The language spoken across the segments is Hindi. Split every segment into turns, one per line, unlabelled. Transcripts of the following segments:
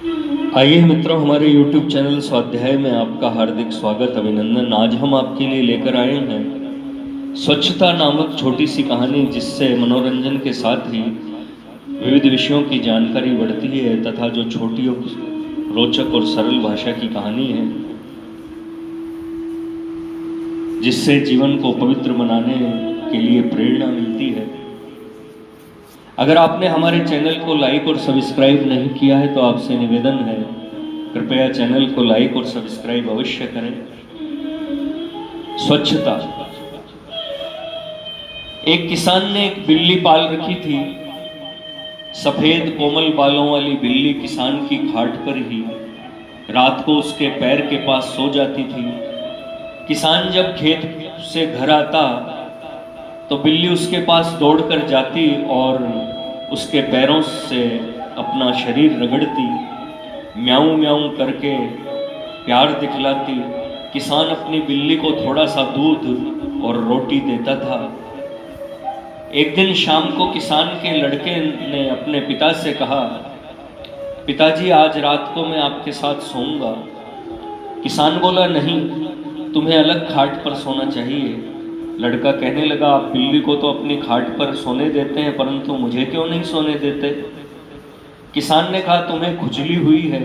आइए मित्रों, हमारे YouTube चैनल स्वाध्याय में आपका हार्दिक स्वागत अभिनंदन। आज हम आपके लिए लेकर आए हैं स्वच्छता नामक छोटी सी कहानी, जिससे मनोरंजन के साथ ही विविध विषयों की जानकारी बढ़ती है तथा जो छोटी और रोचक और सरल भाषा की कहानी है, जिससे जीवन को पवित्र बनाने के लिए प्रेरणा मिलती है। अगर आपने हमारे चैनल को लाइक और सब्सक्राइब नहीं किया है तो आपसे निवेदन है, कृपया चैनल को लाइक और सब्सक्राइब अवश्य करें। स्वच्छता। एक किसान ने एक बिल्ली पाल रखी थी। सफेद कोमल बालों वाली बिल्ली किसान की खाट पर ही रात को उसके पैर के पास सो जाती थी। किसान जब खेत से घर आता तो बिल्ली उसके पास दौड़कर जाती और उसके पैरों से अपना शरीर रगड़ती, म्याऊं म्याऊं करके प्यार दिखलाती। किसान अपनी बिल्ली को थोड़ा सा दूध और रोटी देता था। एक दिन शाम को किसान के लड़के ने अपने पिता से कहा, पिताजी आज रात को मैं आपके साथ सोऊंगा। किसान बोला, नहीं, तुम्हें अलग खाट पर सोना चाहिए। लड़का कहने लगा, आप बिल्ली को तो अपनी खाट पर सोने देते हैं, परंतु मुझे क्यों नहीं सोने देते? किसान ने कहा, तुम्हें खुजली हुई है,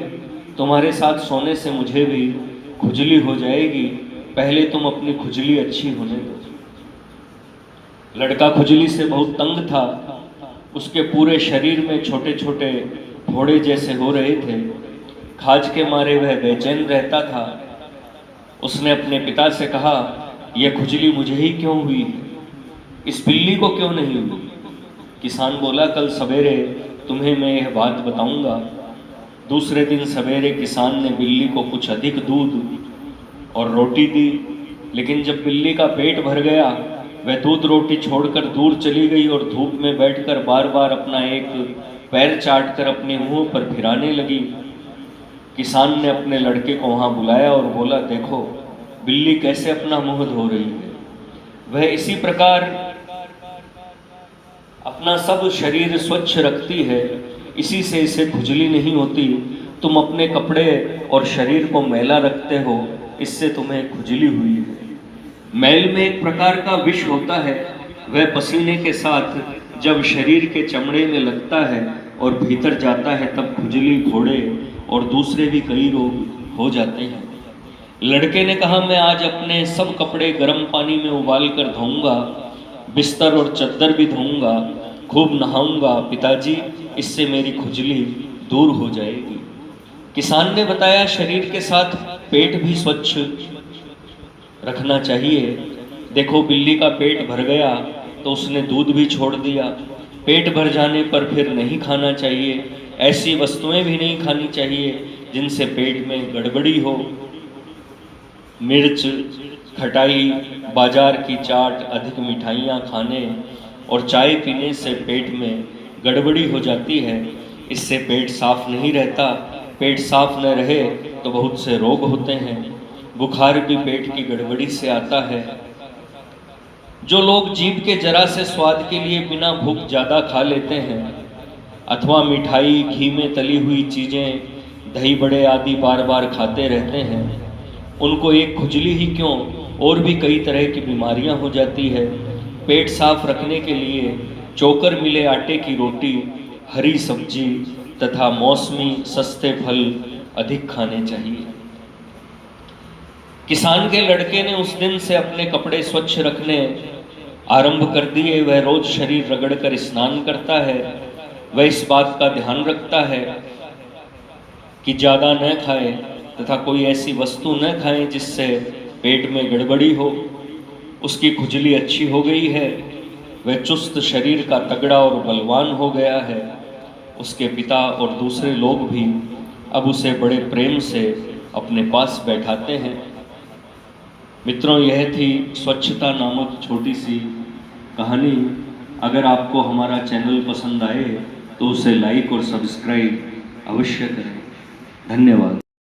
तुम्हारे साथ सोने से मुझे भी खुजली हो जाएगी, पहले तुम अपनी खुजली अच्छी होने दो। लड़का खुजली से बहुत तंग था। उसके पूरे शरीर में छोटे छोटे फोड़े जैसे हो रहे थे। खाज के मारे वह बेचैन रहता था। उसने अपने पिता से कहा, यह खुजली मुझे ही क्यों हुई, इस बिल्ली को क्यों नहीं हुई? किसान बोला, कल सवेरे तुम्हें मैं यह बात बताऊंगा। दूसरे दिन सवेरे किसान ने बिल्ली को कुछ अधिक दूध और रोटी दी, लेकिन जब बिल्ली का पेट भर गया, वह दूध रोटी छोड़कर दूर चली गई और धूप में बैठकर बार बार अपना एक पैर चाटकर अपने मुंह पर फिराने लगी। किसान ने अपने लड़के को वहां बुलाया और बोला, देखो बिल्ली कैसे अपना मुंह धो रही है। वह इसी प्रकार अपना सब शरीर स्वच्छ रखती है, इसी से इसे खुजली नहीं होती। तुम अपने कपड़े और शरीर को मैला रखते हो, इससे तुम्हें खुजली हुई है। मैल में एक प्रकार का विष होता है, वह पसीने के साथ जब शरीर के चमड़े में लगता है और भीतर जाता है, तब खुजली, फोड़े और दूसरे भी कई रोग हो जाते हैं। लड़के ने कहा, मैं आज अपने सब कपड़े गर्म पानी में उबाल कर धोऊंगा, बिस्तर और चद्दर भी धोऊंगा, खूब नहाऊंगा पिताजी, इससे मेरी खुजली दूर हो जाएगी। किसान ने बताया, शरीर के साथ पेट भी स्वच्छ रखना चाहिए। देखो बिल्ली का पेट भर गया तो उसने दूध भी छोड़ दिया। पेट भर जाने पर फिर नहीं खाना चाहिए। ऐसी वस्तुएं भी नहीं खानी चाहिए जिनसे पेट में गड़बड़ी हो। मिर्च, खटाई, बाजार की चाट, अधिक मिठाइयाँ खाने और चाय पीने से पेट में गड़बड़ी हो जाती है। इससे पेट साफ नहीं रहता। पेट साफ न रहे तो बहुत से रोग होते हैं। बुखार भी पेट की गड़बड़ी से आता है। जो लोग जीभ के जरा से स्वाद के लिए बिना भूख ज़्यादा खा लेते हैं अथवा मिठाई, घी में तली हुई चीज़ें, दही बड़े आदि बार बार खाते रहते हैं, उनको एक खुजली ही क्यों, और भी कई तरह की बीमारियां हो जाती है। पेट साफ रखने के लिए चोकर मिले आटे की रोटी, हरी सब्जी तथा मौसमी सस्ते फल अधिक खाने चाहिए। किसान के लड़के ने उस दिन से अपने कपड़े स्वच्छ रखने आरंभ कर दिए। वह रोज शरीर रगड़कर स्नान करता है। वह इस बात का ध्यान रखता है कि ज़्यादा न खाए तथा कोई ऐसी वस्तु न खाएं जिससे पेट में गड़बड़ी हो। उसकी खुजली अच्छी हो गई है। वह चुस्त शरीर का तगड़ा और बलवान हो गया है। उसके पिता और दूसरे लोग भी अब उसे बड़े प्रेम से अपने पास बैठाते हैं। मित्रों, यह थी स्वच्छता नामक छोटी सी कहानी। अगर आपको हमारा चैनल पसंद आए तो उसे लाइक और सब्सक्राइब अवश्य करें। धन्यवाद।